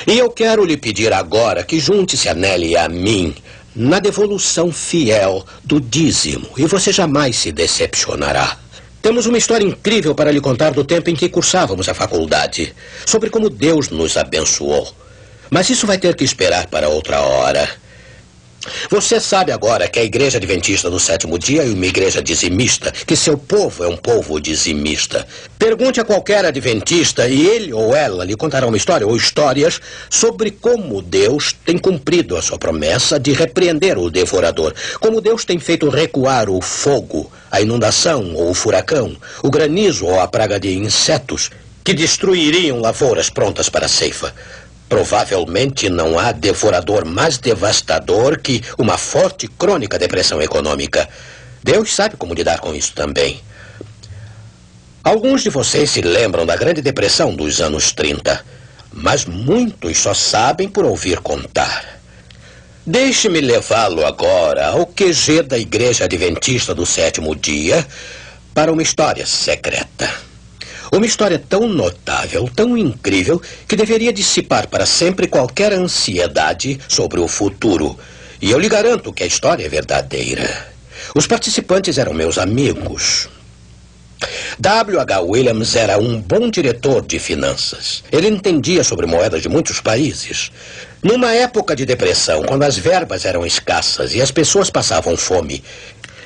E eu quero lhe pedir agora que junte-se a Nelly e a mim na devolução fiel do dízimo, e você jamais se decepcionará. Temos uma história incrível para lhe contar do tempo em que cursávamos a faculdade, sobre como Deus nos abençoou. Mas isso vai ter que esperar para outra hora. Você sabe agora que a Igreja Adventista do Sétimo Dia é uma igreja dizimista, que seu povo é um povo dizimista. Pergunte a qualquer adventista e ele ou ela lhe contará uma história ou histórias sobre como Deus tem cumprido a sua promessa de repreender o devorador, como Deus tem feito recuar o fogo, a inundação ou o furacão, o granizo ou a praga de insetos que destruiriam lavouras prontas para a ceifa. Provavelmente não há devorador mais devastador que uma forte e crônica depressão econômica. Deus sabe como lidar com isso também. Alguns de vocês se lembram da Grande Depressão dos anos 30, mas muitos só sabem por ouvir contar. Deixe-me levá-lo agora ao QG da Igreja Adventista do Sétimo Dia para uma história secreta. Uma história tão notável, tão incrível, que deveria dissipar para sempre qualquer ansiedade sobre o futuro. E eu lhe garanto que a história é verdadeira. Os participantes eram meus amigos. W.H. Williams era um bom diretor de finanças. Ele entendia sobre moedas de muitos países. Numa época de depressão, quando as verbas eram escassas e as pessoas passavam fome,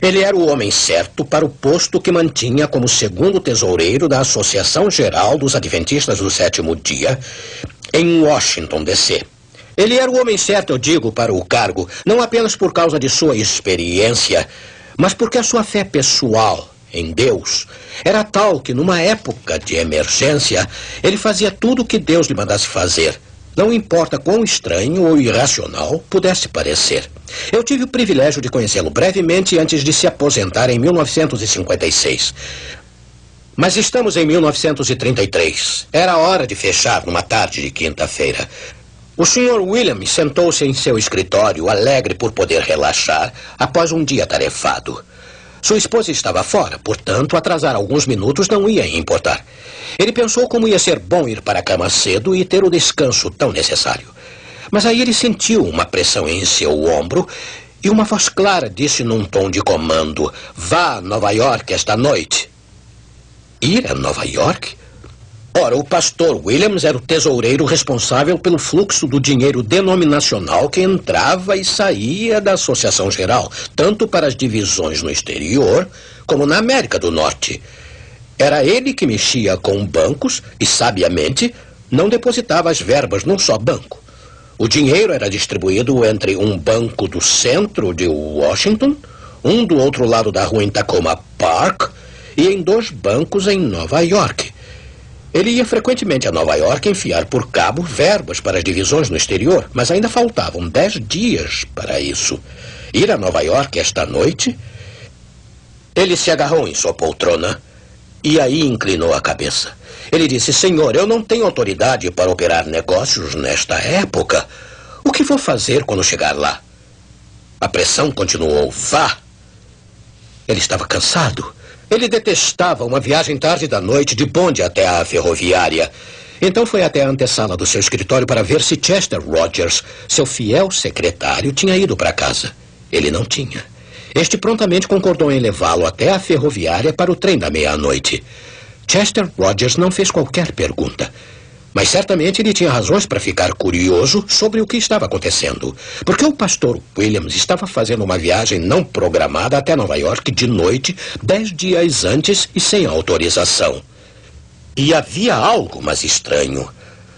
ele era o homem certo para o posto que mantinha como segundo tesoureiro da Associação Geral dos Adventistas do Sétimo Dia, em Washington, D.C. Ele era o homem certo, eu digo, para o cargo, não apenas por causa de sua experiência, mas porque a sua fé pessoal em Deus era tal que, numa época de emergência, ele fazia tudo o que Deus lhe mandasse fazer. Não importa quão estranho ou irracional pudesse parecer. Eu tive o privilégio de conhecê-lo brevemente antes de se aposentar em 1956. Mas estamos em 1933. Era hora de fechar numa tarde de quinta-feira. O Sr. Williams sentou-se em seu escritório, alegre por poder relaxar após um dia tarefado. Sua esposa estava fora, portanto, atrasar alguns minutos não ia importar. Ele pensou como ia ser bom ir para a cama cedo e ter o descanso tão necessário. Mas aí ele sentiu uma pressão em seu ombro e uma voz clara disse num tom de comando: "Vá a Nova York esta noite." Ir a Nova York? Ora, o pastor Williams era o tesoureiro responsável pelo fluxo do dinheiro denominacional que entrava e saía da Associação Geral, tanto para as divisões no exterior como na América do Norte. Era ele que mexia com bancos e, sabiamente, não depositava as verbas num só banco. O dinheiro era distribuído entre um banco do centro de Washington, um do outro lado da rua em Tacoma Park e em 2 bancos em Nova York. Ele ia frequentemente a Nova York enfiar por cabo verbas para as divisões no exterior, mas ainda faltavam 10 dias para isso. Ir a Nova York esta noite? Ele se agarrou em sua poltrona e aí inclinou a cabeça. Ele disse: "Senhor, eu não tenho autoridade para operar negócios nesta época. O que vou fazer quando chegar lá?" A pressão continuou. "Vá." Ele estava cansado. Ele detestava uma viagem tarde da noite de bonde até a ferroviária. Então foi até a antessala do seu escritório para ver se Chester Rogers, seu fiel secretário, tinha ido para casa. Ele não tinha. Este prontamente concordou em levá-lo até a ferroviária para o trem da meia-noite. Chester Rogers não fez qualquer pergunta. Mas certamente ele tinha razões para ficar curioso sobre o que estava acontecendo. Porque o pastor Williams estava fazendo uma viagem não programada até Nova York de noite, 10 dias antes e sem autorização. E havia algo mais estranho.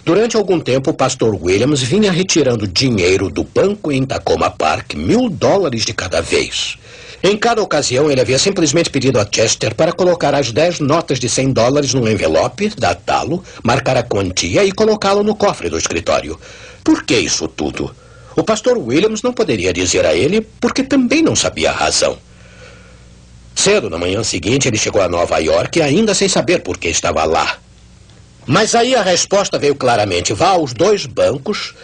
Durante algum tempo, o pastor Williams vinha retirando dinheiro do banco em Tacoma Park, $1.000 de cada vez. Em cada ocasião, ele havia simplesmente pedido a Chester para colocar as 10 notas de $100 num envelope, datá-lo, marcar a quantia e colocá-lo no cofre do escritório. Por que isso tudo? O pastor Williams não poderia dizer a ele, porque também não sabia a razão. Cedo na manhã seguinte, ele chegou a Nova York, ainda sem saber por que estava lá. Mas aí a resposta veio claramente: vá aos 2 bancos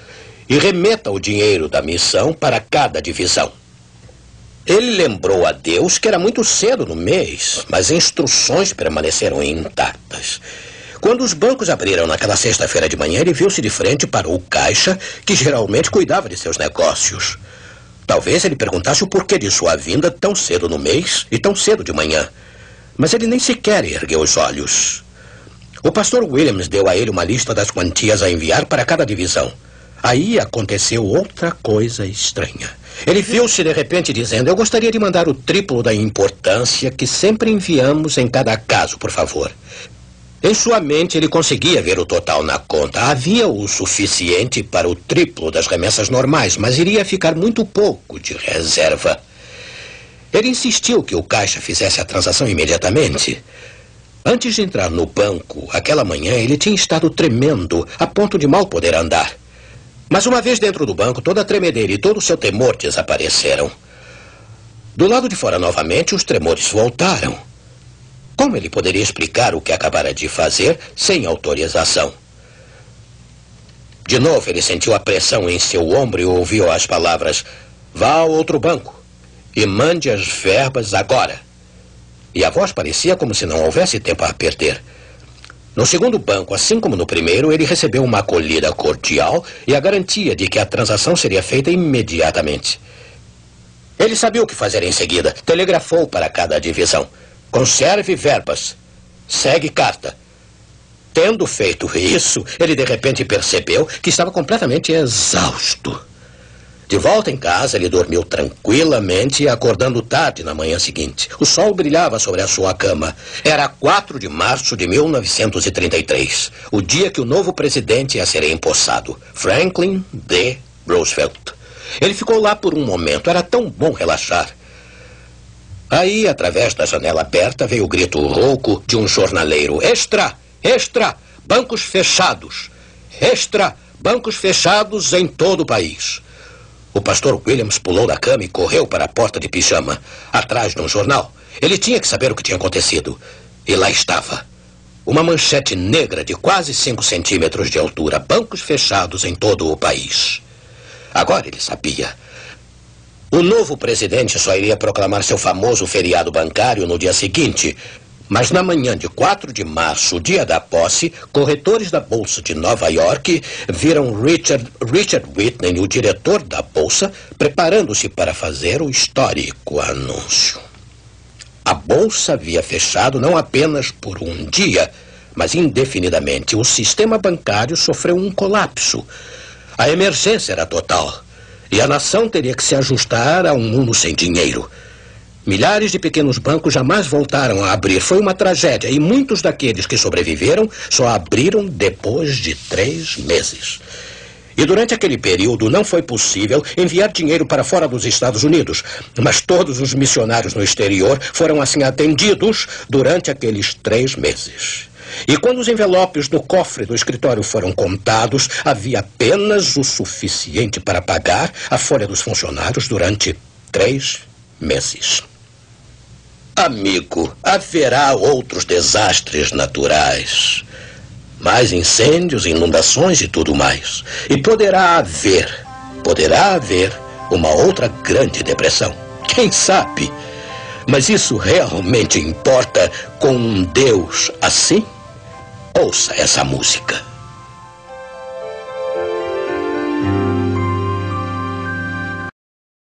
e remeta o dinheiro da missão para cada divisão. Ele lembrou a Deus que era muito cedo no mês, mas as instruções permaneceram intactas. Quando os bancos abriram naquela sexta-feira de manhã, ele viu-se de frente para o caixa, que geralmente cuidava de seus negócios. Talvez ele perguntasse o porquê de sua vinda tão cedo no mês e tão cedo de manhã. Mas ele nem sequer ergueu os olhos. O pastor Williams deu a ele uma lista das quantias a enviar para cada divisão. Aí aconteceu outra coisa estranha. Ele viu-se de repente dizendo: eu gostaria de mandar o triplo da importância que sempre enviamos em cada caso, por favor. Em sua mente, ele conseguia ver o total na conta. Havia o suficiente para o triplo das remessas normais, mas iria ficar muito pouco de reserva. Ele insistiu que o caixa fizesse a transação imediatamente. Antes de entrar no banco, aquela manhã, ele tinha estado tremendo, a ponto de mal poder andar. Mas uma vez dentro do banco, toda a tremedeira e todo o seu temor desapareceram. Do lado de fora, novamente, os tremores voltaram. Como ele poderia explicar o que acabara de fazer sem autorização? De novo, ele sentiu a pressão em seu ombro e ouviu as palavras: vá ao outro banco e mande as verbas agora. E a voz parecia como se não houvesse tempo a perder. No segundo banco, assim como no primeiro, ele recebeu uma acolhida cordial e a garantia de que a transação seria feita imediatamente. Ele sabia o que fazer em seguida. Telegrafou para cada divisão: conserve verbas. Segue carta. Tendo feito isso, ele de repente percebeu que estava completamente exausto. De volta em casa, ele dormiu tranquilamente, acordando tarde na manhã seguinte. O sol brilhava sobre a sua cama. Era 4 de março de 1933, o dia que o novo presidente ia ser empossado, Franklin D. Roosevelt. Ele ficou lá por um momento. Era tão bom relaxar. Aí, através da janela aberta, veio o grito rouco de um jornaleiro: extra! Extra! Bancos fechados! Extra! Bancos fechados em todo o país. O pastor Williams pulou da cama e correu para a porta de pijama, atrás de um jornal. Ele tinha que saber o que tinha acontecido. E lá estava. Uma manchete negra de quase 5 centímetros de altura. Bancos fechados em todo o país. Agora ele sabia. O novo presidente só iria proclamar seu famoso feriado bancário no dia seguinte. Mas na manhã de 4 de março, dia da posse, corretores da Bolsa de Nova York viram Richard Whitney, o diretor da Bolsa, preparando-se para fazer o histórico anúncio. A Bolsa havia fechado não apenas por um dia, mas indefinidamente. O sistema bancário sofreu um colapso. A emergência era total. E a nação teria que se ajustar a um mundo sem dinheiro. Milhares de pequenos bancos jamais voltaram a abrir. Foi uma tragédia e muitos daqueles que sobreviveram só abriram depois de 3 meses. E durante aquele período não foi possível enviar dinheiro para fora dos Estados Unidos. Mas todos os missionários no exterior foram assim atendidos durante aqueles 3 meses. E quando os envelopes no cofre do escritório foram contados, havia apenas o suficiente para pagar a folha dos funcionários durante 3 meses. Amigo, haverá outros desastres naturais. Mais incêndios, inundações e tudo mais. E poderá haver uma outra grande depressão. Quem sabe? Mas isso realmente importa com um Deus assim? Ouça essa música.